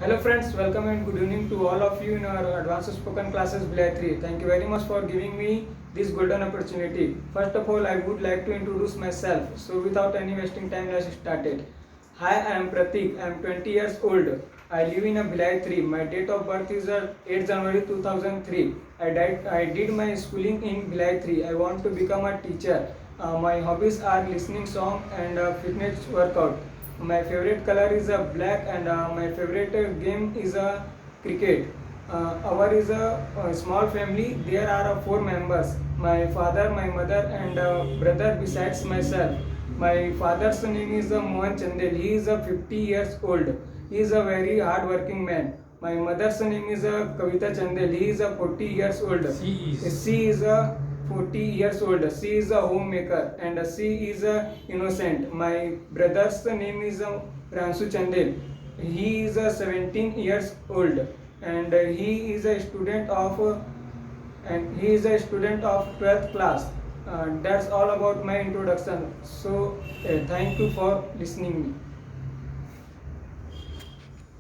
Hello friends, welcome and good evening to all of you in our advanced spoken classes Bilai 3. Thank you very much for giving me this golden opportunity. First of all, I would like to introduce myself. So without any wasting time, let's start it. Hi, I am Pratik. I am 20 years old. I live in a Bilai 3. My date of birth is 8 January 2003. I did my schooling in Bilai 3. I want to become a teacher. My hobbies are listening song and fitness workout. My favorite color is a black and my favorite game is a cricket. Our is a small family. There are four members. My father, my mother, and brother besides myself. My father's name is Mohan Chandel. He is 50 years old. He is a very hard working man. My mother's name is Kavita Chandel. He is 40 years old. She is 40 years old. She is a homemaker and she is innocent. My brother's name is Ransu Chandel. He is 17 years old and he is a student of 12th class. That's all about my introduction. So thank you for listening me.